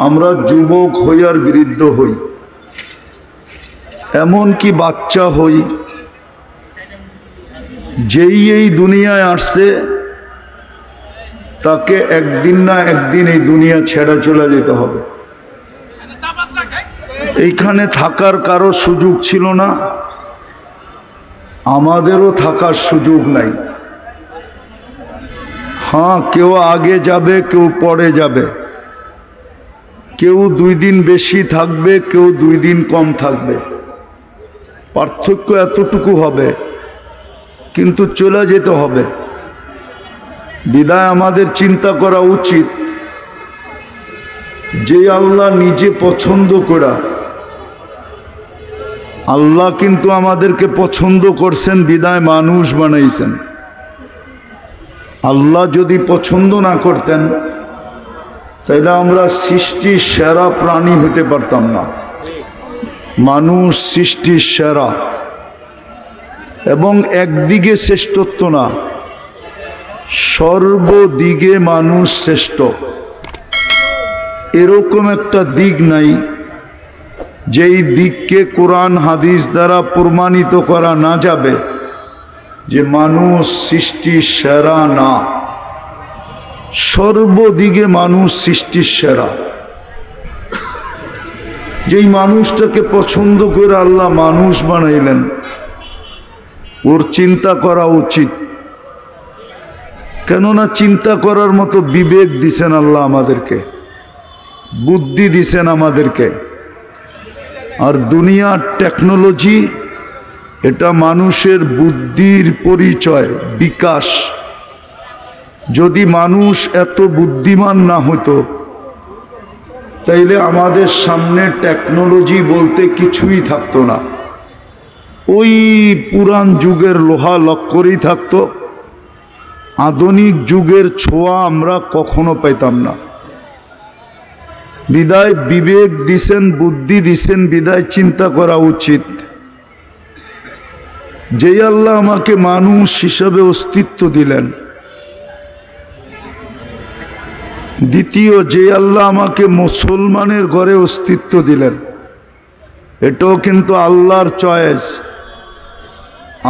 আমরা যুবক হই আর বৃদ্ধ হই, এমন কি বাচ্চা হই, যেই এই দুনিয়ায় আসছে তাকে একদিন না একদিন এই দুনিয়া ছেড়ে চলে যেতে হবে। এইখানে থাকার কারো সুযোগ ছিল না, আমাদেরও থাকার সুযোগ নাই। হ্যাঁ, কেউ আগে যাবে, কেউ পরে যাবে, কেউ 2 দিন বেশি থাকবে, কেউ 2 দিন কম থাকবে, পার্থক্য এতটুকু হবে, কিন্তু চলে যেতে হবে। বিদায় আমাদের চিন্তা করা উচিত যে আল্লাহ নিজে পছন্দ করা, আল্লাহ কিন্তু আমাদেরকে পছন্দ করছেন, বিদায় মানুষ বানাইছেন। আল্লাহ যদি পছন্দ না করতেন তাহলে আমরা সৃষ্টির সেরা প্রাণী হতে পারতাম না। মানুষ সৃষ্টির সেরা, এবং একদিকে শ্রেষ্ঠত্ব না, সর্বদিকে মানুষ শ্রেষ্ঠ। এরকম একটা দিক নাই যেই দিককে কোরআন হাদিস দ্বারা প্রমাণিত করা না যাবে যে মানুষ সৃষ্টির সেরা না। সর্বদিকে মানুষ সৃষ্টির সেরা। যেই মানুষটাকে পছন্দ করে আল্লাহ মানুষ বানাইলেন, ওর চিন্তা করা উচিত। কেননা চিন্তা করার মতো বিবেক দিছেন আল্লাহ আমাদেরকে, বুদ্ধি দিছেন আমাদেরকে। আর দুনিয়ার টেকনোলজি এটা মানুষের বুদ্ধির পরিচয়, বিকাশ। যদি মানুষ এত বুদ্ধিমান না হতো তাইলে আমাদের সামনে টেকনোলজি বলতে কিছুই থাকতো না। ওই পুরান যুগের লোহা লক্করই থাকতো, আধুনিক যুগের ছোঁয়া আমরা কখনো পাইতাম না। বিদায় বিবেক দিছেন, বুদ্ধি দিছেন, বিদায় চিন্তা করা উচিত যে আল্লাহ আমাকে মানুষ হিসাবে অস্তিত্ব দিলেন। দ্বিতীয়, যে আল্লাহ আমাকে মুসলমানের ঘরে অস্তিত্ব দিলেন, এটাও কিন্তু আল্লাহর চয়েস,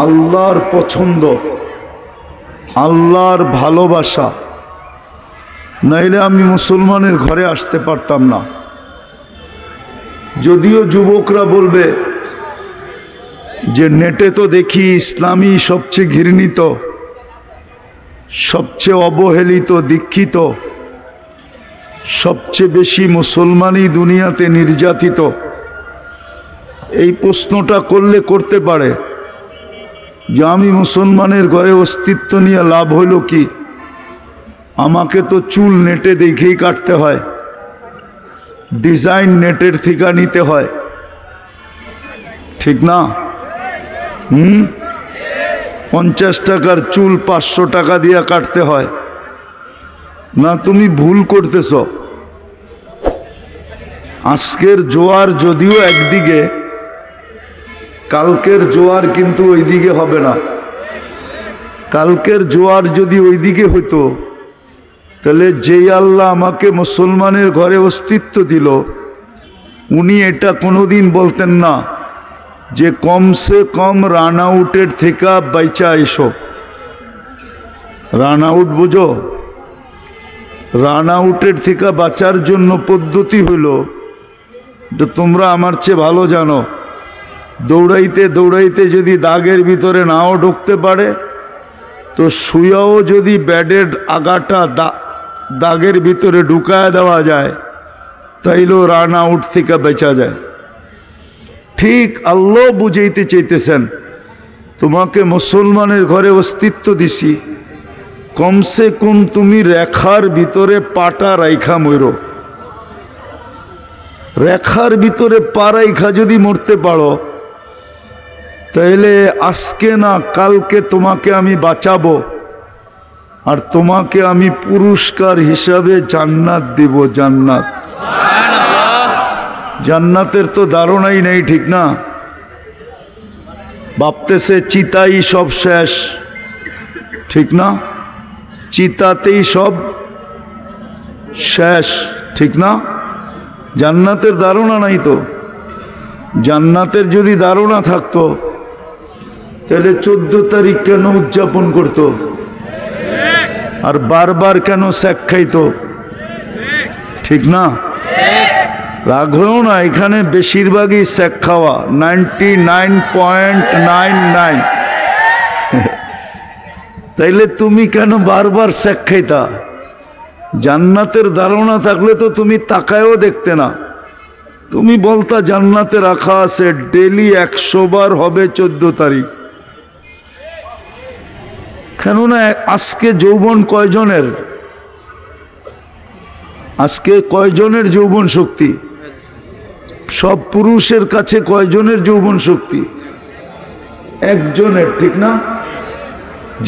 আল্লাহর পছন্দ, আল্লাহর ভালোবাসা। নাইলে আমি মুসলমানের ঘরে আসতে পারতাম না। যদিও যুবকরা বলবে যে নেটে তো দেখি ইসলামী সবচেয়ে ঘৃণিত, সবচেয়ে অবহেলিত, দীক্ষিত, সবচেয়ে বেশি মুসলমানই দুনিয়াতে নির্যাতিত। এই প্রশ্নটা করলে করতে পারে যে আমি মুসলমানের ঘরে অস্তিত্ব নিয়ে লাভ হইল কি? আমাকে তো চুল নেটে দেখেই কাটতে হয়, ডিজাইন নেটের থেকে নিতে হয়, ঠিক না? 50 টাকার চুল 500 টাকা দিয়ে কাটতে হয় না? তুমি ভুল করতেছ। আজকের জোয়ার যদিও একদিকে, কালকের জোয়ার কিন্তু ওইদিকে হবে না। কালকের জোয়ার যদি ওইদিকে হইতো তাহলে যেই আল্লাহ আমাকে মুসলমানের ঘরে অস্তিত্ব দিল, উনি এটা কোনোদিন বলতেন না যে কমসে কম রান আউটের থেকে বাইচা এসো। রান আউট বুঝো? রান আউটের থেকে বাঁচার জন্য পদ্ধতি হইল, তো তোমরা আমার চেয়ে ভালো জানো, দৌড়াইতে দৌড়াইতে যদি দাগের ভিতরে নাও ঢুকতে পারে তো শুয়াও যদি ব্যাডের আগাটা দাগের ভিতরে ঢুকায় দেওয়া যায় তাইলেও রান আউট থেকে বেঁচা যায়। ঠিক আল্লাহ বুঝাইতে চাইতেছেন, তোমাকে মুসলমানের ঘরে অস্তিত্ব দিছি, কমসে কম তুমি রেখার ভিতরে পাটা রাইখা মরো। রেখার ভিতরে পা রাইখা যদি মরতে পারো তাহলে আজকে না কালকে তোমাকে আমি বাঁচাবো, আর তোমাকে আমি পুরস্কার হিসাবে জান্নাত দেব। জান্নাত, জান্নাতের তো ধারণাই নেই, ঠিক না? ভাবতেছে চিতাই সব শেষ, ঠিক না? চিতাতেই সব শেষ, ঠিক না? জান্নাতের ধারণা নাই তো। জান্নাতের যদি ধারণা থাকতো তাহলে 14 তারিখ কেন উদযাপন করতো, আর বারবার কেন শেক খাইতো? ঠিক না? রাগ হয়েও না, এখানে বেশিরভাগই শেক খাওয়া, 99.99। তাইলে তুমি কেন বারবার শেক খাইতা? জান্নাতের ধারণা থাকলে তো তুমি তাকায়ও দেখতে না, তুমি বলতা জান্নাতে রাখা আছে ডেলি 100 বার হবে 14 তারিখ। কেননা আজকে যৌবন কয়জনের? আজকে কয়জনের যৌবন শক্তি? সব পুরুষের কাছে কয়জনের যৌবন শক্তি? একজনের, ঠিক না?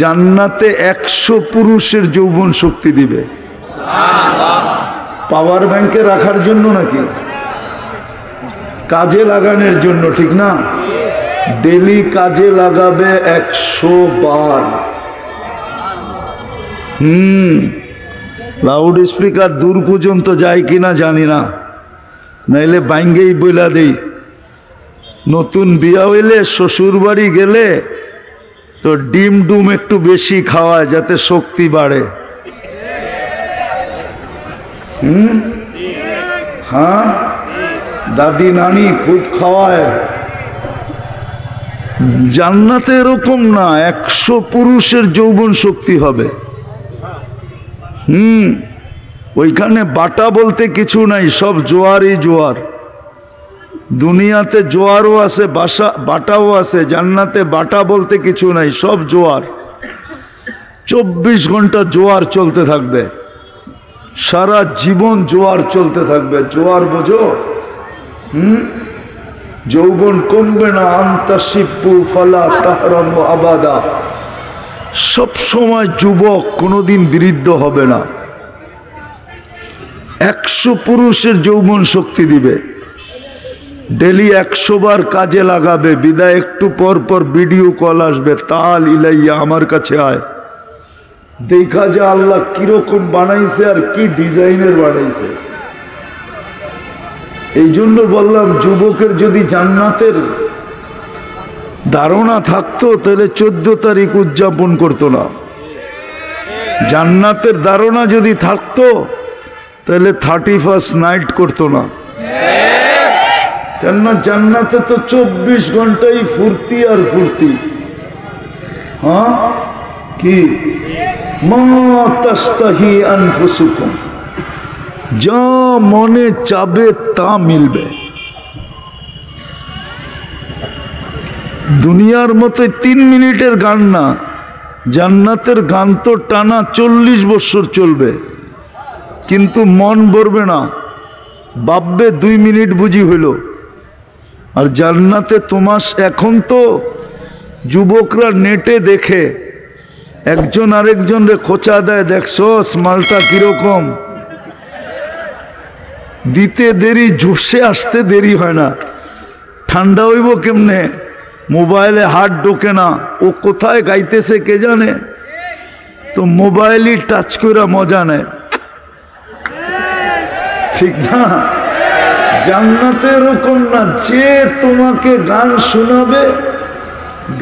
জান্নাতে 100 পুরুষের যৌবন শক্তি দিবে। পাওয়ার ব্যাংকে রাখার জন্য নাকি? কাজে লাগানোর জন্য, ঠিক না? ডেলি কাজে লাগাবে 100 বার। লাউড স্পিকার দূর পর্যন্ত যায় কিনা জানি না, নাইলে বাইঙ্গেই বইলা দেই। নতুন বিয়া হইলে শ্বশুর বাড়ি গেলে তো ডিম ডুম একটু বেশি খাওয়ায় যাতে শক্তি বাড়ে। হ্যাঁ, দাদি নানি খুব খাওয়ায়। জান্নাতে এরকম না, 100 পুরুষের যৌবন শক্তি হবে। ওইখানে বাটা বলতে কিছু নাই, সব জোয়ারই জোয়ার। দুনিয়াতে জোয়ারও আছে, বাটাও আছে, জান্নাতে বাটা বলতে কিছু নাই, সব জোয়ার। 24 ঘন্টা জোয়ার চলতে থাকবে, সারা জীবন জোয়ার চলতে থাকবে। জোয়ার বোঝো? যৌবন কমবে না। আন্তাসিব্বু ফালা তাহরামু আবাদা। সব সময় যুবক, কোনোদিন বৃদ্ধ হবে না। 100 পুরুষের যৌবন শক্তি দিবে, ডেলি 100 বার কাজে লাগাবে। বিদায় একটু পর পর ভিডিও কল আসবে, তাল ইলাইয়া, আমার কাছে আয়, দেখা যা আল্লাহ কিরকম বানাইছে আর কি ডিজাইনের বানাইছে। এই জন্য বললাম, যুবকের যদি জান্নাতের ধারণা থাকতো তাহলে 14 তারিখ উদযাপন করতো না। জান্নাতের ধারণা যদি থাকতো তাহলে 31st নাইট করতো না। কেননা জান্নাতে তো 24 ঘন্টাই ফুর্তি আর ফুর্তি। হ্যাঁ, কি মা তাস্তাহি আনফুসুকুম, যা মনে চাবে তা মিলবে। দুনিয়ার মতো 3 মিনিটের গান না, জান্নাতের গান তো টানা 40 বছর চলবে, কিন্তু মন ভরবে না, ভাববে 2 মিনিট বুঝি হইল। আর জান্নাতে তোমার এখন তো যুবকরা নেটে দেখে, একজন আরেকজনরে খোঁচা দেয়, দেখছো মালটা কিরকম। দিতে দেরি, জোশে আসতে দেরি হয় না। ঠান্ডা হইব কেমনে, মোবাইলে হাত ঢোকে না, ও কোথায় গাইতেছে কে জানে, তো মোবাইলই টাচ করে মজা নেয়, ঠিক না? জান্নাতে এরকম না, যে তোমাকে গান শোনাবে,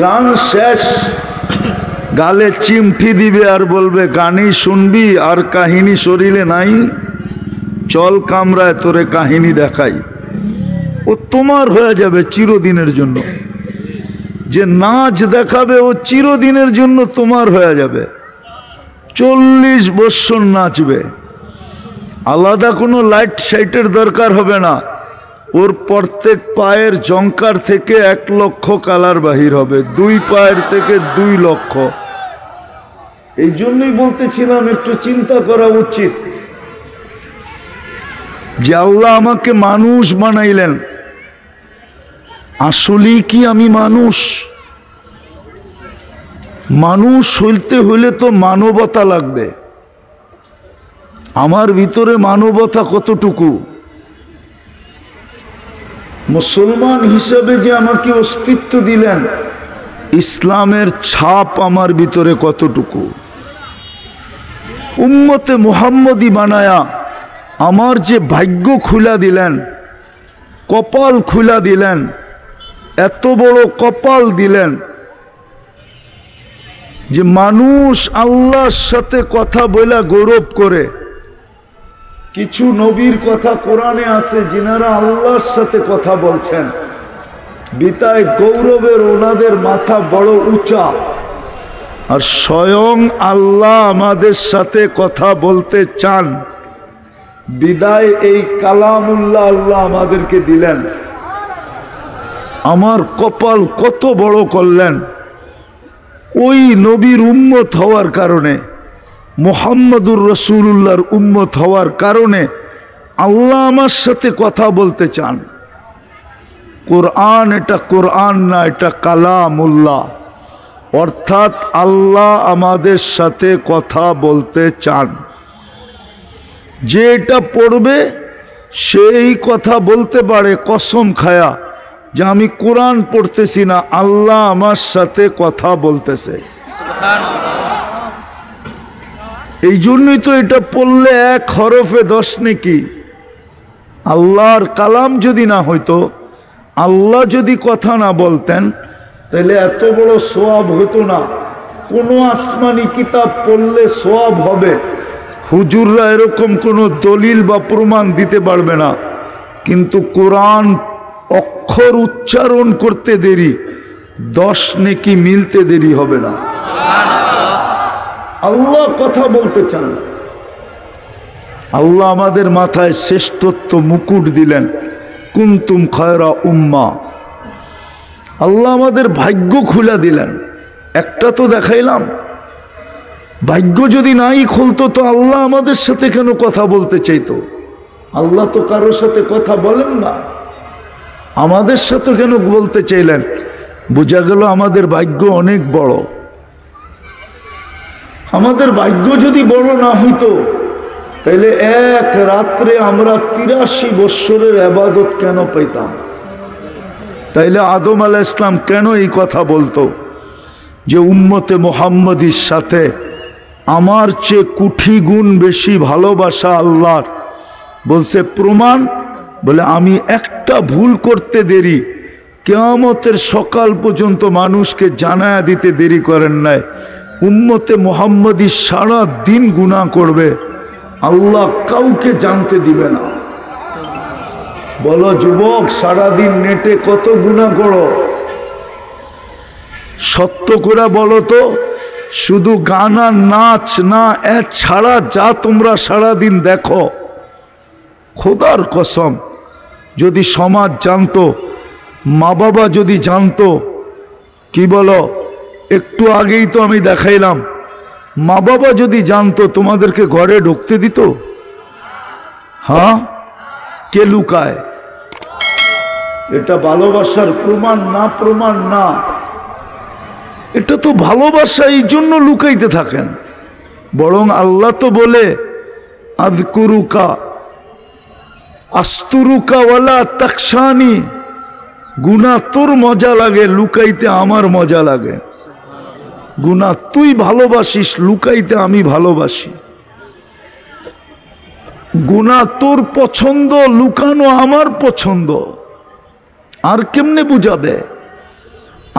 গান শেষ গালে চিমটি দিবে আর বলবে গানই শুনবি আর কাহিনী শরীরে নাই, চল কামরায় তোরে কাহিনী দেখাই। ও তোমার হয়ে যাবে চিরদিনের জন্য। যে নাচ দেখাবে ও চিরদিনের জন্য তোমার হয়ে যাবে, 40 বছর নাচবে। আলাদা কোনো লাইট সাইটের দরকার হবে না, ওর প্রত্যেক পায়ের জঙ্কার থেকে 1 লক্ষ কালার বাহির হবে, 2 পায়ের থেকে 2 লক্ষ। এই জন্যই বলতেছিলাম একটু চিন্তা করা উচিত যে আল্লাহ আমাকে মানুষ বানাইলেন, আসলেই কি আমি মানুষ? মানুষ হইতে হইলে তো মানবতা লাগবে। আমার ভিতরে মানবতা কতটুকু? মুসলমান হিসেবে যে আমাকে অস্তিত্ব দিলেন, ইসলামের ছাপ আমার ভিতরে কতটুকু? উম্মতে মুহাম্মদী বানায়া আমার যে ভাগ্য খুলা দিলেন, কপাল খুলা দিলেন, এত বড় কপাল দিলেন যে মানুষ আল্লাহর সাথে কথা বলা গৌরব করে। কিছু নবীর কথা কোরআনে আছে যিনারা আল্লাহর সাথে কথা বলছেন, বিতায় গৌরবের ওনাদের মাথা বড় উঁচা। আর স্বয়ং আল্লাহ আমাদের সাথে কথা বলতে চান বিদায় এই কালামুল্লাহ আল্লাহ আমাদেরকে দিলেন। আমার কপাল কত বড় করলেন, ওই নবীর উম্মত হওয়ার কারণে, মুহাম্মদুর রাসূলুল্লাহর উম্মত হওয়ার কারণে আল্লাহ আমার সাথে কথা বলতে চান। কোরআন এটা কোরআন না, এটা কালামুল্লাহ, অর্থাৎ আল্লাহ আমাদের সাথে কথা বলতে চান। যে এটা পড়বে সেই কথা বলতে পারে কসম খায়া যে আমি কোরআন পড়তেছি না, আল্লাহ আমার সাথে কথা বলতেছে। এই জন্যই তো এটা পড়লে 1 হরফে 10 নেকি। আল্লাহর কালাম যদি না হইতো, আল্লাহ যদি কথা না বলতেন, তাহলে এত বড় সওয়াব হতো না। কোনো আসমানি কিতাব পড়লে সওয়াব হবে, হুজুররা এরকম কোনো দলিল বা প্রমাণ দিতে পারবে না। কিন্তু কোরআন অক্ষর উচ্চারণ করতে দেরি, 10 নেকি মিলতে দেরি হবে না। আল্লাহ কথা বলতে চান। আল্লাহ আমাদের মাথায় শ্রেষ্ঠত্ব মুকুট দিলেন, কুনতুম খায়রা উম্মাহ। আল্লাহ আমাদের ভাগ্য খুলে দিলেন। একটা তো দেখাইলাম, ভাগ্য যদি নাই খুলতো তো আল্লাহ আমাদের সাথে কেন কথা বলতে চাইতো? আল্লাহ তো কারোর সাথে কথা বলেন না, আমাদের সাথে কেন বলতে চাইলেন? বোঝা গেল আমাদের ভাগ্য অনেক বড়। আমাদের ভাগ্য যদি বড় না হইতো তাইলে এক রাত্রে আমরা 83 বৎসরের ইবাদত কেন পাইতাম? তাইলে আদম আলাইহিস সালাম কেন এই কথা বলতো যে উম্মতে মুহাম্মদীর সাথে আমার চেয়ে কোটি গুণ বেশি ভালোবাসা আল্লাহর? বলছে প্রমাণ, বলে আমি একটা ভুল করতে দেরি, কিয়ামতের সকাল পর্যন্ত মানুষকে জানায়া দিতে দেরি করেন নাই। উম্মতে মুহাম্মদী সারা দিন গুনাহ করবে, আল্লাহ কাউকে জানতে দিবে না। বলো যুবক, সারাদিন নেটে কত গুনাহ করো? সত্য করে বলো তো, শুধু গান আর নাচ না, ছাড়া যা তোমরা সারাদিন দেখো, খোদার কসম যদি সমাজ জানতো, মা বাবা যদি জানতো, কি বলো? একটু আগেই তো আমি দেখাইলাম, মা বাবা যদি জানতো তোমাদেরকে ঘরে ঢুকতে দিত? হ্যাঁ, কে লুকায়? এটা ভালোবাসার প্রমাণ না? প্রমাণ না, এটা তো ভালোবাসা। এই জন্য লুকাইতে থাকেন। বরং আল্লাহ তো বলে আযকুরুকা আস্তুরুকা ওয়ালা তাকশানি। গুনাহ তোর মজা লাগে, লুকাইতে আমার মজা লাগে। গুনাহ তুই ভালোবাসিস, লুকাইতে আমি ভালোবাসি। গুনাহ তোর পছন্দ, লুকানো আমার পছন্দ। আর কেমনে বুঝাবে?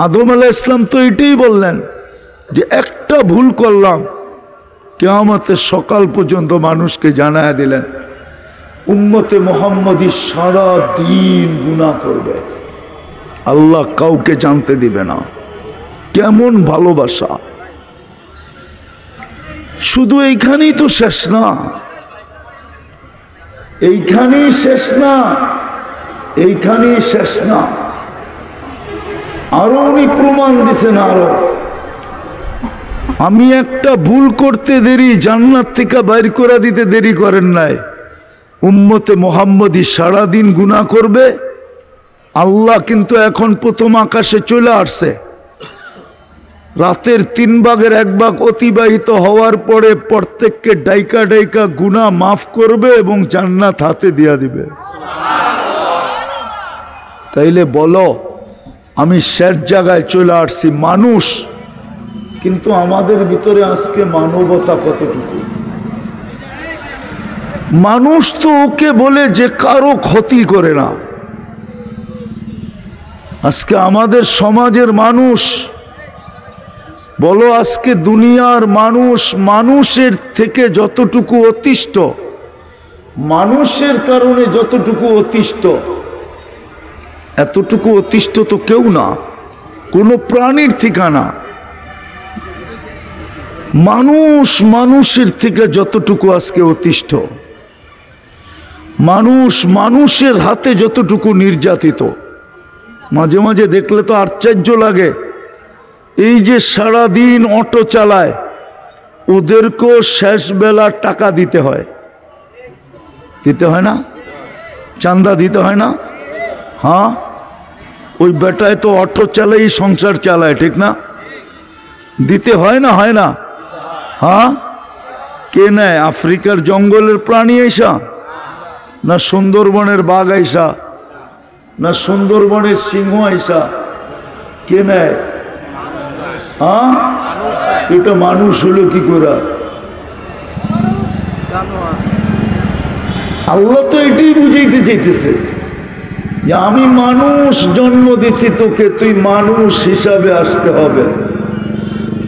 আদম আলাইহিস সালাম তো এটাই বললেন যে একটা ভুল করলাম, কিয়ামতের সকাল পর্যন্ত মানুষকে জানায়া দিলেন। উম্মতে মুহাম্মদী সারা দিন গুনাহ করবে, আল্লাহ কাউকে জানতে দিবে না। কেমন ভালোবাসা! শুধু এইখানেই তো শেষ না, এইখানেই শেষ না, এইখানেই শেষ না, আরো উনি প্রমাণ দিছেন। আরো আমি একটা ভুল করতে দেরি, জান্নাত থেকে বাইর করে দিতে দেরি করেন নাই। উম্মতে মুহাম্মদী সারাদিন গুনাহ করবে, আল্লাহ কিন্তু এখন প্রথম আকাশে চলে আসছে। রাতের 3 ভাগের 1 ভাগ অতিবাহিত হওয়ার পরে প্রত্যেককে ডাইকা ডাইকা গুনাহ মাফ করবে এবং জান্নাত হাতে দিয়া দিবে। তাইলে বলো, আমি শেষ জায়গায় চলে আসছি। মানুষ, কিন্তু আমাদের ভিতরে আজকে মানবতা কতটুকু? মানুষ তো ওকে বলে যে কারো ক্ষতি করে না। আজকে আমাদের সমাজের মানুষ বলো, আজকে দুনিয়ার মানুষ মানুষের থেকে যতটুকু অতিষ্ঠ, মানুষের কারণে যতটুকু অতিষ্ঠ, এতটুকু অতিষ্ঠ তো কেউ না, কোনো প্রাণীর ঠিকানা। মানুষ মানুষের থেকে যতটুকু আজকে অতিষ্ঠ, মানুষ মানুষের হাতে যতটুকু নির্যাতিত। মাঝে মাঝে দেখলে তো আশ্চর্য লাগে, এই যে সারাদিন অটো চালায়, ওদেরকেও শেষ বেলা টাকা দিতে হয়, দিতে হয় না? চাঁদা দিতে হয় না? হ্যাঁ, ওই বেটায় তো অটো চালাই সংসার চালায়, ঠিক না? দিতে হয় না? হয় না? হ্যাঁ, কে নেয়? আফ্রিকার জঙ্গলের প্রাণী আইসা, না সুন্দরবনের বাঘ আইসা, না সুন্দরবনের সিংহ আইসা? কে নেয়? হ্যাঁ, এটা মানুষ হলো কি করে? আল্লাহ তো এটাই বুঝাইতে চাইতেছে যে আমি মানুষ জন্ম দিছি তোকে, তুই মানুষ হিসাবে আসতে হবে,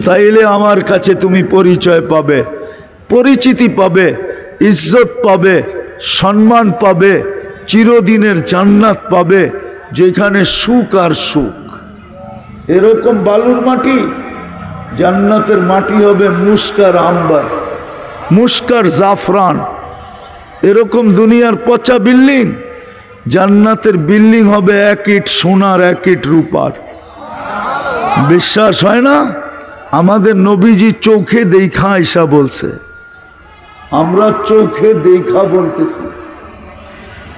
তাইলে আমার কাছে তুমি পরিচয় পাবে, পরিচিতি পাবে, ইজ্জত পাবে, সম্মান পাবে, চিরদিনের জান্নাত পাবে, যেখানে সুখ আর সুখ। এরকম বালুর মাটি, জান্নাতের মাটি হবে মুস্কার আম্বার, মুস্কার জাফরান। এরকম দুনিয়ার পচা বিল্ডিং, জান্নাতের বিল্ডিং হবে এক ইট সোনার, এক ইট রূপার। বিশ্বাস হয় না? আমাদের নবীজি চোখে দেখা আইসা বলছে, আমরা চোখে দেখা বলতেছি,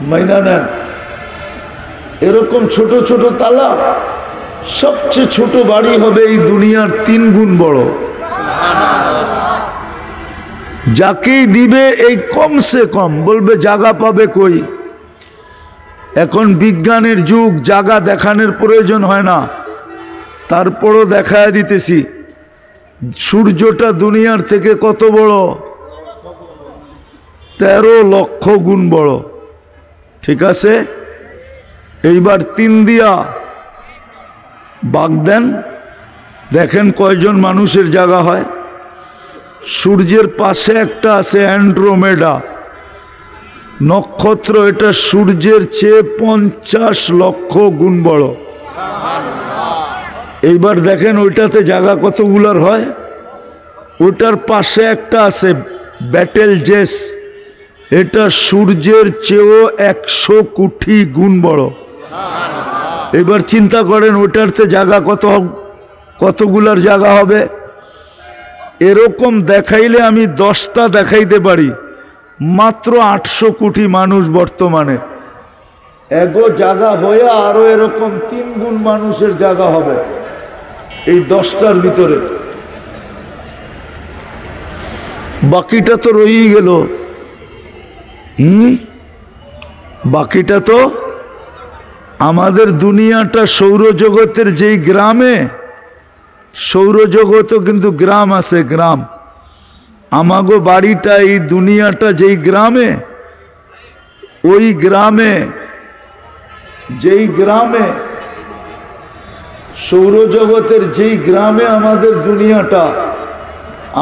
মাইনা নেন। এরকম ছোট ছোট তালা, সবচেয়ে ছোট বাড়ি হবে এই দুনিয়ার 3 গুণ বড়। যাকেই দিবে এই কমসে কম বলবে জায়গা পাবে কই। এখন বিজ্ঞানের যুগ, জায়গা দেখানোর প্রয়োজন হয় না, তারপরও দেখায় দিতেছি। সূর্যটা দুনিয়ার থেকে কত বড়? 13 লক্ষ গুণ বড়, ঠিক আছে? এইবার 3 দিয়া বাগ দেন, দেখেন কয়জন মানুষের জায়গা হয়। সূর্যের পাশে একটা আছে অ্যান্ড্রোমেডা নক্ষত্র, এটা সূর্যের চেয়ে 50 লক্ষ গুণ বড়। এইবার দেখেন ওইটাতে জায়গা কতগুলার হয়। ওটার পাশে একটা আছে ব্যাটেল জেস, এটা সূর্যের চেয়েও 100 কোটি গুণ বড়। এবার চিন্তা করেন ওটারতে জায়গা কতগুলার জায়গা হবে। এরকম দেখাইলে আমি 10টা দেখাইতে পারি, মাত্র 800 কোটি মানুষ বর্তমানে। এগো জায়গা হয়ে আরো এরকম 3 গুণ মানুষের জায়গা হবে এই 10টার ভিতরে। বাকিটা তো রয়েই গেল। বাকিটা তো আমাদের দুনিয়াটা সৌরজগতের যেই গ্রামে, সৌরজগতও কিন্তু গ্রাম আছে, গ্রাম। আমাগো বাড়িটা এই দুনিয়াটা যেই গ্রামে, ওই গ্রামে, যেই গ্রামে সৌরজগতের যেই গ্রামে আমাদের দুনিয়াটা,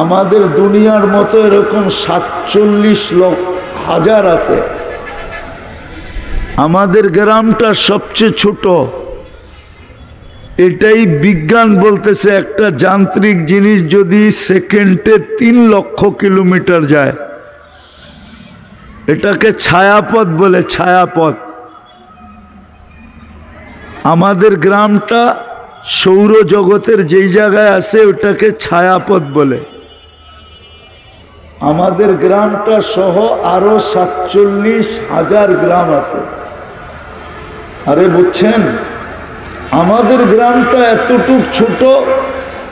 আমাদের দুনিয়ার মতো এরকম 47,000,000 আছে। আমাদের গ্রামটা সবচেয়ে ছোট। এটাই বিজ্ঞান বলতেছে, একটা যান্ত্রিক জিনিস যদি সেকেন্ডে 3 লক্ষ কিলোমিটার যায়, এটাকে ছায়াপথ বলে, ছায়াপথ। আমাদের গ্রামটা সৌরজগতের যেই জায়গায় আছে ওটাকে ছায়াপথ বলে। আমাদের গ্রামটা সহ আরো 47,000 গ্রাম আছে। আরে বুঝছেন, আমাদের গ্রামটা এতটুক ছোট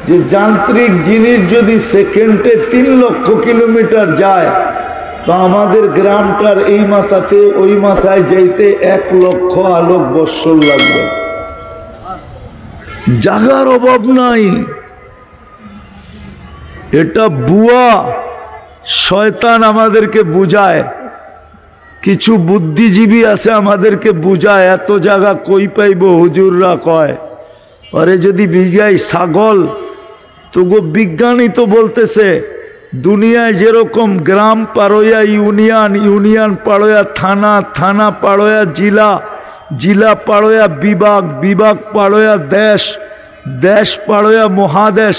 যে যান্ত্রিক জিনিস যদি সেকেন্ডে 3 লক্ষ কিলোমিটার যায়, তো আমাদের গ্রামটার এই মাথাতে ওই মাথায় যাইতে 1 লক্ষ আলোক বৎসর লাগবে। জাগার অভাব নাই। এটা বুয়া, শয়তান আমাদেরকে বুঝায় কিছু বুদ্ধিজীবী আছে আমাদেরকে বুঝায়, এত জায়গা কই পাইব, হুজুররা কয় আরে যদি বিজাই ছাগল, তো গো বিজ্ঞানী তো বলতেছে দুনিয়ায় যেরকম গ্রাম পাড়োয়া ইউনিয়ন, ইউনিয়ন পাড়োয়া থানা, থানা পাড়োয়া জিলা, জিলা পাড়োয়া বিভাগ, বিভাগ পাড়োয়া দেশ, দেশ পাড়োয়া মহাদেশ,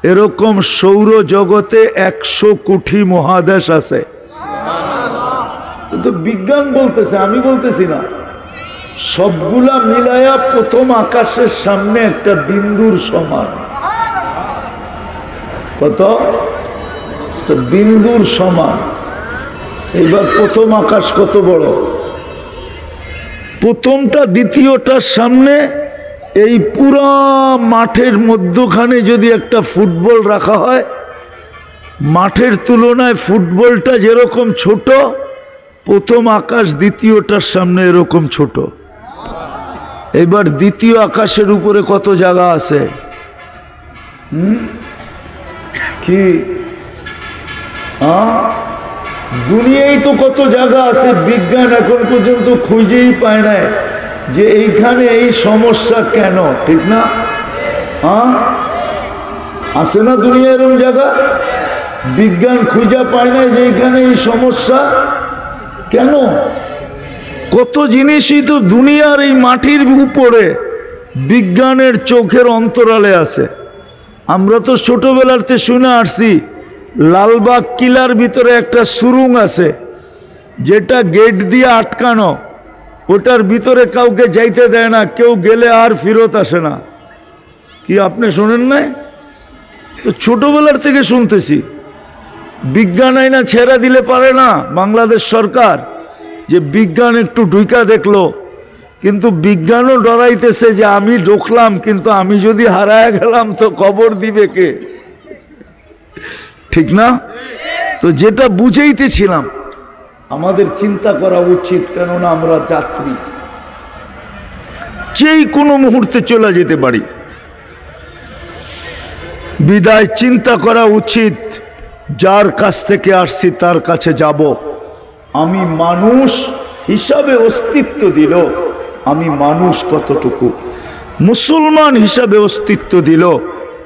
এরকম সৌর জগতে 100 কোটি মহাদেশ আছে। তো বিজ্ঞান বলতেছে, আমি বলতেছি না। সবগুলা মিলায়া প্রথম আকাশের সামনে একটা বিন্দুর সমান। কত? বিন্দুর সমান। এবার প্রথম আকাশ কত বড়? প্রথমটা দ্বিতীয়টার সামনে এই পুরা মাঠের মধ্যখানে যদি একটা ফুটবল রাখা হয়, মাঠের তুলনায় ফুটবলটা যেরকম ছোট, প্রথম আকাশ দ্বিতীয়টার সামনে এরকম ছোট। এবার দ্বিতীয় আকাশের উপরে কত জায়গা আছে? কি দুনিয়ায় তো কত জায়গা আছে, বিজ্ঞান এখন পর্যন্ত খুঁজেই পায় না যে এইখানে এই সমস্যা কেন, ঠিক না? আছে না দুনিয়া এরকম জায়গা? বিজ্ঞান খুঁজে পায় না যে এইখানে এই সমস্যা কেন। কত জিনিসই তো দুনিয়ার এই মাটির উপরে বিজ্ঞানের চোখের অন্তরালে আছে। আমরা তো ছোটবেলাতে শুনে আসছি লালবাগ কিলার ভিতরে একটা সুরুং আছে, যেটা গেট দিয়ে আটকানো, ওটার ভিতরে কাউকে যাইতে দেয় না, কেউ গেলে আর ফেরত আসে না। কি আপনি শোনেন নাই? তো ছোটবেলার থেকে শুনতেছি। বিজ্ঞান আইনা ছেড়ে দিলে পারে না বাংলাদেশ সরকার, যে বিজ্ঞান একটু ঢুকা দেখলো, কিন্তু বিজ্ঞানও ডরাইতেছে যে আমি ঢুকলাম, কিন্তু আমি যদি হারায় গেলাম তো খবর দিবে কে, ঠিক না? তো যেটা বুঝাইতেছিলাম, আমাদের চিন্তা করা উচিত, কেননা আমরা যাত্রী, যেই কোনো মুহূর্তে চলে যেতে পারি। বিদায় চিন্তা করা উচিত, যার কাছ থেকে আসছি তার কাছে যাব। আমি মানুষ হিসাবে অস্তিত্ব দিল, আমি মানুষ কতটুকু, মুসলমান হিসাবে অস্তিত্ব দিল,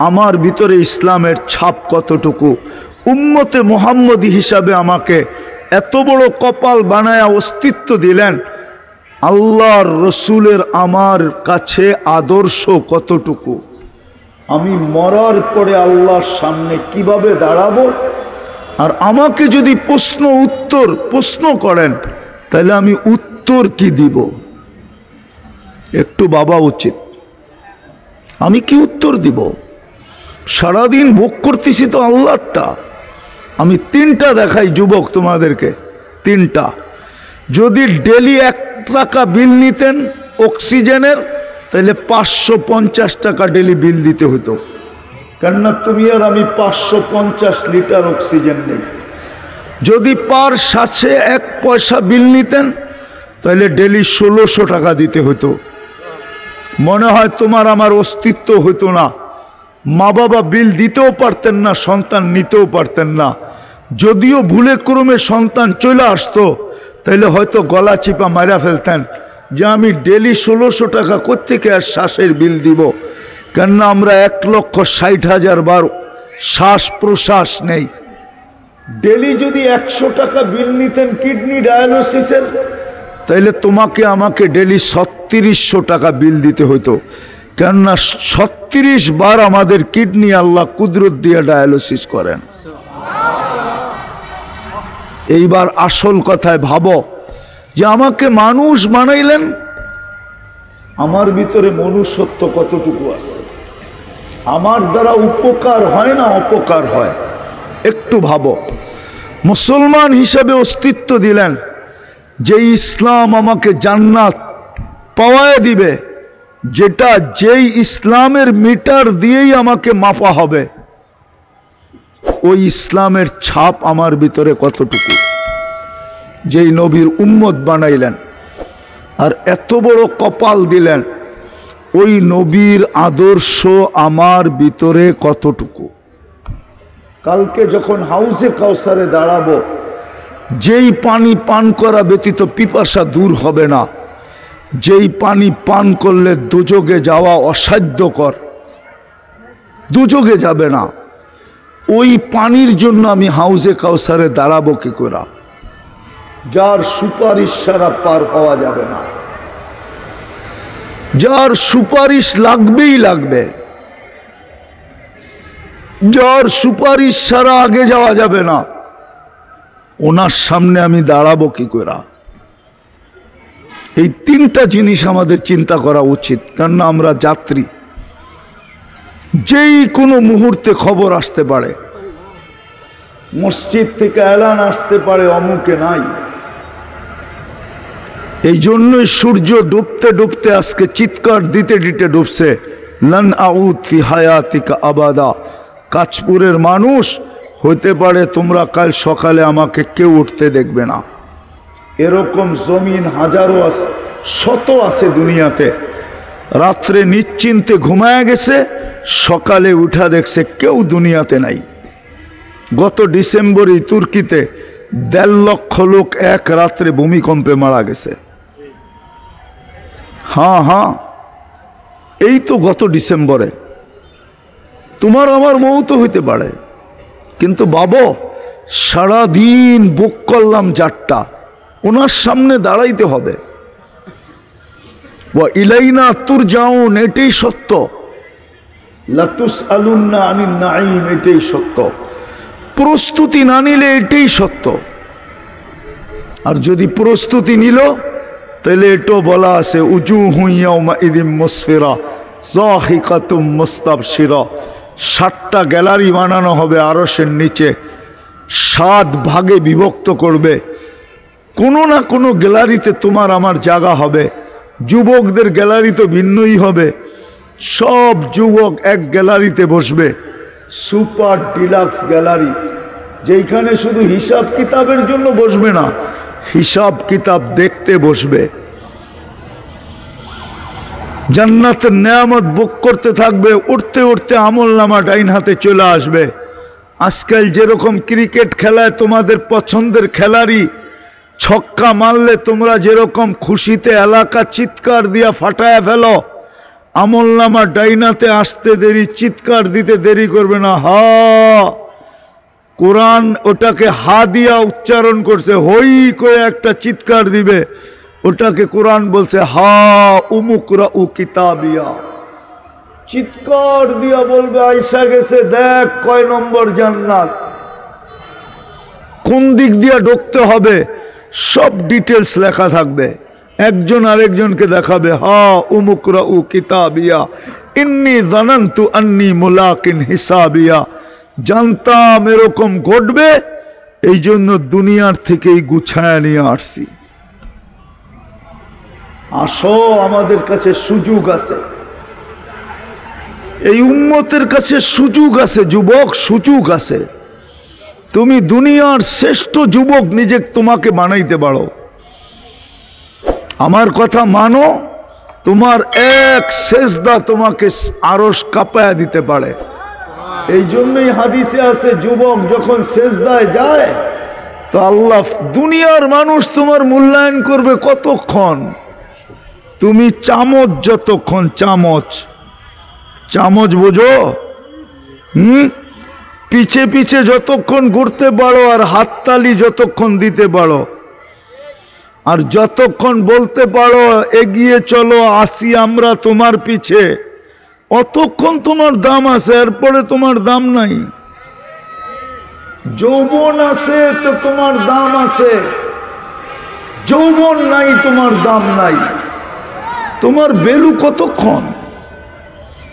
আমার ভিতরে ইসলামের ছাপ কতটুকু, উম্মতে মুহাম্মদী হিসাবে আমাকে এত বড় কপাল বানায়া অস্তিত্ব দিলেন, আল্লাহর রসুলের আমার কাছে আদর্শ কতটুকু, আমি মরার পরে আল্লাহর সামনে কিভাবে দাঁড়াবো। আর আমাকে যদি প্রশ্ন করেন, তাহলে আমি উত্তর কি দিব, একটু ভাবা উচিত। আমি কি উত্তর দিব? সারাদিন ভোগ করতেছি তো আল্লাহরটা। আমি 3টা দেখাই যুবক তোমাদেরকে, 3টা। যদি ডেলি 1 টাকা বিল নিতেন অক্সিজেনের, তাহলে 550 টাকা ডেলি বিল দিতে হতো। কেননা তুমি আর আমি 550 লিটার অক্সিজেন নেই। যদি পার সাথে 1 পয়সা বিল নিতেন, তাহলে ডেলি 1600 টাকা দিতে হতো। মনে হয় তোমার আমার অস্তিত্ব হতো না। মা বাবা বিল দিতেও পারতেন না, সন্তান নিতেও পারতেন না। যদিও ভুলে ক্রমে সন্তান চলে আসতো, তাহলে হয়তো গলা চিপা মারা ফেলতেন যে আমি ডেলি 1600 টাকা কোত্থেকে আর শ্বাসের বিল দিব। কেননা আমরা 1,60,000 বার শ্বাস প্রশ্বাস নেই। ডেলি যদি 100 টাকা বিল নিতেন কিডনি ডায়ালিসিসের, তাইলে তোমাকে আমাকে ডেলি 3600 টাকা বিল দিতে হতো। কেননা 36 বার আমাদের কিডনি আল্লাহ কুদরত দিয়ে ডায়ালিসিস করেন। এইবার আসল কথায় ভাবো যে আমাকে মানুষ বানাইলেন, আমার ভিতরে মনুষ্যত্ব কতটুকু আছে, আমার দ্বারা উপকার হয় না অপকার হয়, একটু ভাবো। মুসলমান হিসাবে অস্তিত্ব দিলেন, যে ইসলাম আমাকে জান্নাত পাওয়ায় দিবে, যেটা যেই ইসলামের মিটার দিয়েই আমাকে মাপা হবে, ওই ইসলামের ছাপ আমার ভিতরে কতটুকু, যেই নবীর উম্মত বানাইলেন আর এত বড় কপাল দিলেন, ওই নবীর আদর্শ আমার ভিতরে কতটুকু। কালকে যখন হাউজে কাউসারে দাঁড়াবো, যেই পানি পান করা ব্যতীত পিপাসা দূর হবে না, যেই পানি পান করলে দুযোগে যাওয়া অসাধ্যকর, দুযোগে যাবে না, ওই পানির জন্য আমি হাউজে কাউসারে দাঁড়াবো কি করে? যার সুপারিশ ছাড়া পার হওয়া যাবে না, যার সুপারিশ লাগবেই লাগবে, যার সুপারিশ ছাড়া আগে যাওয়া যাবে না, ওনার সামনে আমি দাঁড়াবো কি করে? এই তিনটা জিনিস আমাদের চিন্তা করা উচিত। কেননা আমরা যাত্রী, যেই কোনো মুহূর্তে খবর আসতে পারে, মসজিদ থেকে এলান আসতে পারে অমুকে নাই। এই জন্যই সূর্য ডুবতে ডুবতে আজকে চিৎকার দিতে দিতে ডুবছে, লান আউদ ফি হায়াতিকা আবাদা। কাঁচপুরের মানুষ, হইতে পারে তোমরা কাল সকালে আমাকে কেউ উঠতে দেখবে না। এরকম জমিন হাজারো আছে, শত আছে দুনিয়াতে। রাত্রে নিশ্চিন্তে ঘুমায় গেছে, সকালে উঠা দেখছে কেউ দুনিয়াতে নাই। গত ডিসেম্বরে তুর্কিতে 1.5 লক্ষ লোক এক রাত্রে ভূমিকম্পে মারা গেছে। হ্যাঁ হ্যাঁ, এই তো গত ডিসেম্বরে। তোমার আমার মৌত হইতে পারে, কিন্তু বাবা সারাদিন বুক করলাম যারটা, ওনার সামনে দাঁড়াইতে হবে। ওয়া ইলাইনা তুরজাউন, এটাই সত্য। লাতুসআলুন্না আনিন নাঈম, এটাই সত্য। প্রস্তুতি না নিলে এটাই সত্য। আর যদি প্রস্তুতি নিল, তাহলে এটাও বলা আছে উজুহু ইয়াউমা ইযিম মুসফিরা যাহিকাতুম মুস্তাবশিরা। 7টা গ্যালারি বানানো হবে আরশের নিচে, 7 ভাগে বিভক্ত করবে। কোনো না কোনো গ্যালারিতে তোমার আমার জায়গা হবে। যুবকদের গ্যালারি তো ভিন্নই হবে। সব যুবক এক গ্যালারিতে বসবে, সুপার ডিলাক্স গ্যালারি, যেখানে শুধু হিসাব কিতাবের জন্য বসবে না, হিসাব কিতাব দেখতে বসবে। জান্নাতের নেয়ামত বুক করতে থাকবে, উঠতে উঠতে আমল নামা ডাইন হাতে চলে আসবে। আজকাল যেরকম ক্রিকেট খেলায় তোমাদের পছন্দের খেলারি ছক্কা মারলে তোমরা যেরকম খুশিতে এলাকা চিৎকার দিয়া ফাটায় ফেলো, আমল নামা ডাইনাতে আসতে দেরি, চিৎকার দিতে দেরি করবে না। হা, কোরআন ওটাকে হা দিয়া উচ্চারণ করছে, হই করে একটা চিৎকার দিবে, ওটাকে কোরআন বলছে হা উমুকরা উ কিতাবিয়া। চিৎকার দিয়া বলবে আয়সা গেছে, দেখ কয় নম্বর জান্নাত, কোন দিক দিয়া ঢুকতে হবে, সব ডিটেলস লেখা থাকবে। একজন আরেকজনকে দেখাবে, হা উমুকরা উ কিতাবিয়া ইন্নী যানানতু আন্নী মুলাকিন হিসাবিয়া। জানতাম এরকম ঘটবে, এই জন্য দুনিয়ার থেকেই গুছায় নিয়ে আসছি। আসো, আমাদের কাছে সুযোগ আছে, এই উম্মতের কাছে সুযোগ আছে। যুবক, সুযোগ আছে। তুমি দুনিয়ার শ্রেষ্ঠ যুবক নিজে তোমাকে বানাইতে পারো। আমার কথা মানো, তোমার এক সেজদা তোমাকে আরশ কাঁপায়া দিতে পারে। এই জন্যই হাদিসে আছে, যুবক যখন সেজদায় যায় তো আল্লাহ, দুনিয়ার মানুষ তোমার মূল্যায়ন করবে কতক্ষণ? তুমি চামচ যতক্ষণ, চামচ চামচ বোঝো, পিছে পিছে যতক্ষণ ঘুরতে পারো আর হাততালি যতক্ষণ দিতে পারো, আর যতক্ষণ বলতে পারো এগিয়ে চলো, আসি আমরা তোমার পিছে, অতক্ষণ তোমার দাম আছে, এরপরে তোমার দাম নাই। যৌবন আছে তো তোমার দাম আছে, যৌবন নাই তোমার দাম নাই। তোমার বেলু কতক্ষণ?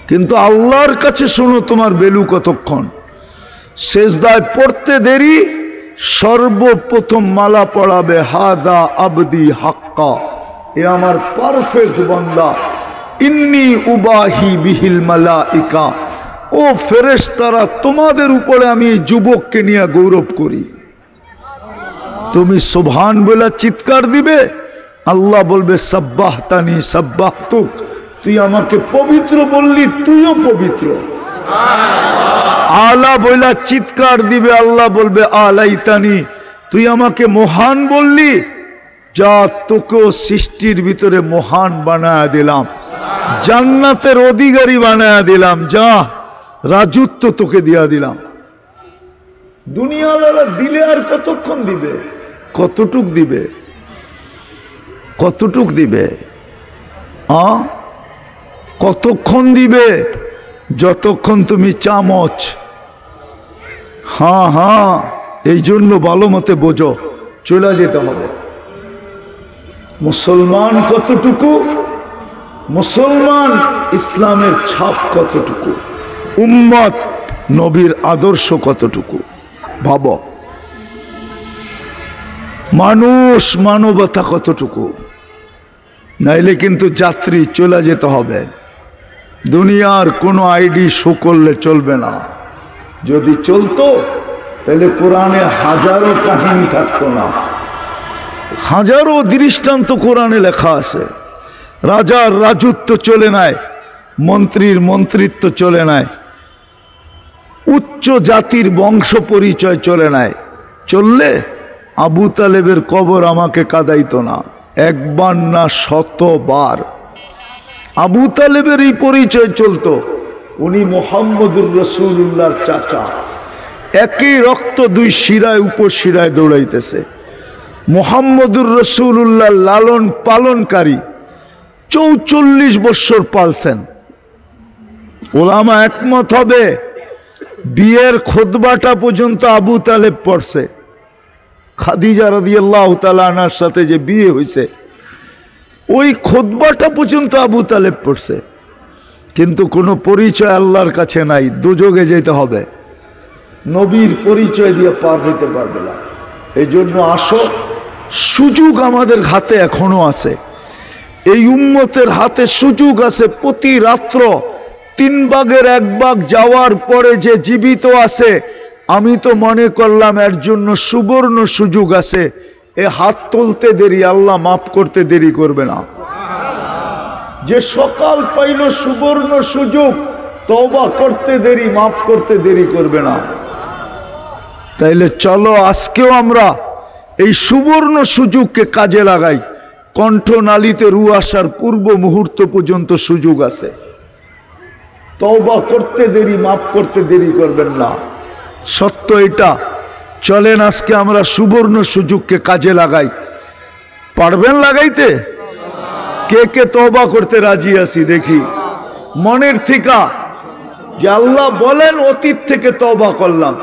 কিন্তু আল্লাহর কাছে শোনো, তোমার বেলু কতক্ষণ? সেজদায় পড়তে দেরি, সর্বপ্রথম মালা পড়াবে হাদা আবদি হাক্কা, এ আমার পারফেক্ট বান্দা, ইন্নী উবাহি বিহিল মালাইকা। ও ফেরেশতারা, তোমাদের উপরে আমি এই যুবককে নিয়ে গৌরব করি। তুমি সুবহান বলে চিৎকার দিবে, আল্লাহ বলবে সাব্বাহতানি সাব্বাহতুক, তুই আমাকে পবিত্র বললি, তুইও পবিত্র। আলা বইলা চিৎকার দিবে, আল্লাহ বলবে আলাইতানি তুই আমাকে মহান বললি, যা তোকেও সৃষ্টির ভিতরে মহান বানায়া দিলাম, জান্নাতের অধিকারী বানায়া দিলাম, যা রাজত্ব তোকে দিয়া দিলাম। দুনিয়াওয়ালা দিলে আর কতক্ষণ দিবে? কতটুক দিবে? কতটুক দিবে? কতক্ষণ দিবে? যতক্ষণ তুমি চামচ। হ্যাঁ হ্যাঁ, এই জন্য ভালো মতে বোঝো, চলে যেতে হবে। মুসলমান কতটুকু? মুসলমান ইসলামের ছাপ কতটুকু? উম্মত নবীর আদর্শ কতটুকু? ভাবো, মানুষ মানবতা কতটুকু? নাইলে কিন্তু যাত্রী চলে যেতে হবে। দুনিয়ার কোনো আইডি শো করলে চলবে না। যদি চলতো তাহলে কোরআনে হাজারো কাহিনী থাকতো না, হাজারো দৃষ্টান্ত কোরআনে লেখা আছে। রাজার রাজত্ব চলে নাই, মন্ত্রীর মন্ত্রিত্ব চলে নাই, উচ্চ জাতির বংশ পরিচয় চলে নাই। চললে আবু তালেবের কবর আমাকে কাঁদাইতো না, একবার না শতবার। আবু তালেবের এই পরিচয় চলতো, উনি মুহাম্মদুর রাসূলুল্লাহর চাচা। একই রক্ত দুই শিরায় উপশিরায় দৌড়াইতেছে। মুহাম্মদুর রাসূলুল্লাহ লালন পালনকারী 44 বৎসর পালছেন। ওলামা একমত হবে, বিয়ের খুতবাটা পর্যন্ত আবু তালেব পড়ছে। খাদিজা রাদিয়াল্লাহু তাআলা আনহার সাথে যে বিয়ে হয়েছে, ওই খুতবাটা পর্যন্ত আবু তালেব পড়ছে। কিন্তু কোনো পরিচয় আল্লাহর কাছে নাই, দোজখে যেতে হবে। নবীর পরিচয় দিয়ে পার হইতে পারবে না। এই জন্য আসো, সুযোগ আমাদের হাতে এখনো আছে। এই উম্মতের হাতে সুযোগ আছে। প্রতি রাত্র 3 ভাগের 1 ভাগ যাওয়ার পরে যে জীবিত আছে, আমি তো মনে করলাম এর জন্য সুবর্ণ সুযোগ আছে। এ হাত তুলতে দেরি, আল্লাহ মাফ করতে দেরি করবে না। যে সকাল পাইল সুবর্ণ সুযোগ, তওবা করতে দেরি, মাফ করতে দেরি করবে না। তাইলে চলো আজকেও আমরা এই সুবর্ণ সুযোগকে কাজে লাগাই। কণ্ঠনালীতে রু আসার পূর্ব মুহূর্ত পর্যন্ত সুযোগ আছে। তওবা করতে দেরি, মাফ করতে দেরি করবেন না। সত্য এটা। চলেন আজকে আমরা সুবর্ণ সুযোগকে কাজে লাগাই। পারবেন লাগাইতে? কে কে তওবা করতে রাজি আছি দেখি মনের থেকে, যে আল্লাহ বলেন অতীত থেকে তওবা করলাম,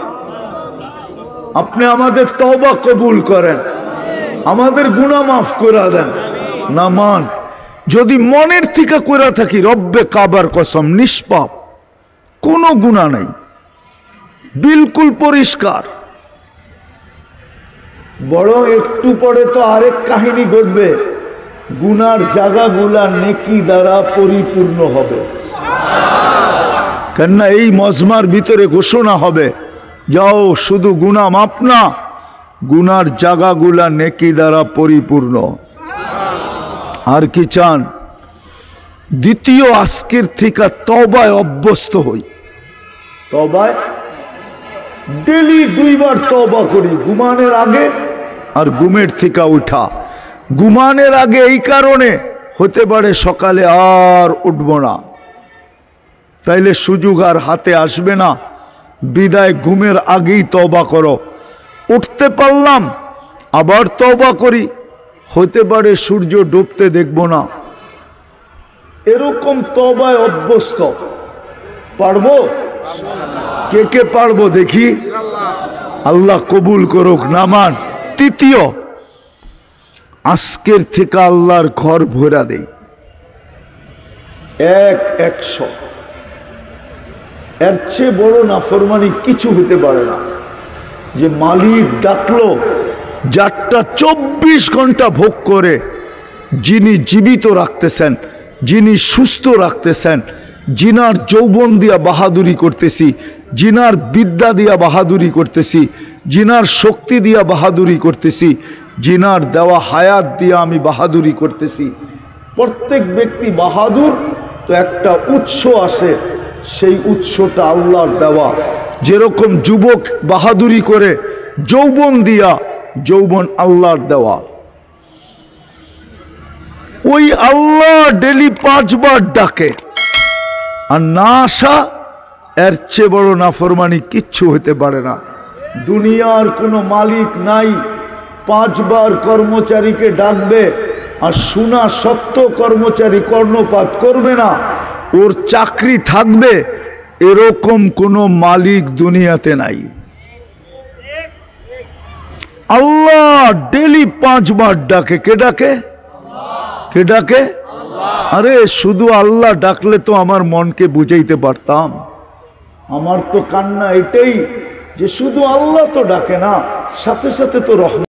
আপনি আমাদের তওবা কবুল করেন, আমাদের গুনাহ মাফ করে দেন। না মান, যদি মনের থেকে করে থাকি, রব্বে কাবার কসম, নিষ্পাপ, কোনো গুনাহ নাই, বিলকুল পরিষ্কার। বড় একটু পরে তো আরেক কাহিনী ঘটবে, গুনার জায়গাগুলা নেকি দ্বারা পরিপূর্ণ হবে। কেননা এই মজমার ভিতরে ঘোষণা হবে, যাও শুধু গুনাহ মাপ না, গুনার জায়গাগুলা নেকি দ্বারা পরিপূর্ণ। আর কি চান? দ্বিতীয়, আজকের থেকে তওবায় অভ্যস্ত হই। তওবায় ডেলি 2 বার তওবা করি, ঘুমানোর আগে আর ঘুমের থেকে উঠা। ঘুমানোর আগে এই কারণে, হতে পারে সকালে আর উঠব না, তাইলে সুযোগ আর হাতে আসবে না। বিদায় ঘুমের আগেই তওবা করো। উঠতে পারলাম, আবার তওবা করি, হতে পারে সূর্য ডুবতে দেখব না। এরকম তওবায় অভ্যস্ত। পারবো? কে কে পারবো দেখি? আল্লাহ কবুল করুক। নামান। তৃতীয়, আজকের থেকে আল্লাহর ঘর ভরা দেই 100। এর চেয়ে বড় নাফরমানি কিছু হতে পারে না। যে মালিক ডাকলো, যারটা 24 ঘন্টা ভোগ করে, যিনি জীবিত রাখতেছেন, যিনি সুস্থ রাখতেছেন, জিনার যৌবন দিয়া বাহাদুরি করতেছি, জিনার বিদ্যা দিয়া বাহাদুরি করতেছি, জিনার শক্তি দিয়া বাহাদুরি করতেছি, জিনার দেওয়া হায়াত দিয়া আমি বাহাদুরি করতেছি। প্রত্যেক ব্যক্তি বাহাদুর তো একটা উৎস আসে, সেই উৎসটা আল্লাহর দেওয়া। যেরকম যুবক বাহাদুরি করে যৌবন দিয়া, যৌবন আল্লাহর দেওয়া। ওই আল্লাহ ডেলি 5 বার ডাকে, আর না আসা এর চেয়ে বড় নাফরমানি কিচ্ছু হতে পারে না। দুনিয়ার কোনো মালিক নাই 5 বার কর্মচারীকে ডাকবে আর শোনা সত্য কর্মচারী কর্ণপাত করবে না, ওর চাকরি থাকবে, এরকম কোনো মালিক দুনিয়াতে নাই। আল্লাহ ডেলি 5 বার ডাকে। কে ডাকে? কে ডাকে? আরে শুধু আল্লাহ ডাকলে তো আমার মনকে বুঝাইতে পারতাম। আমার তো কান্না এটাই যে শুধু আল্লাহ তো ডাকে না, সাথে সাথে তো রহমত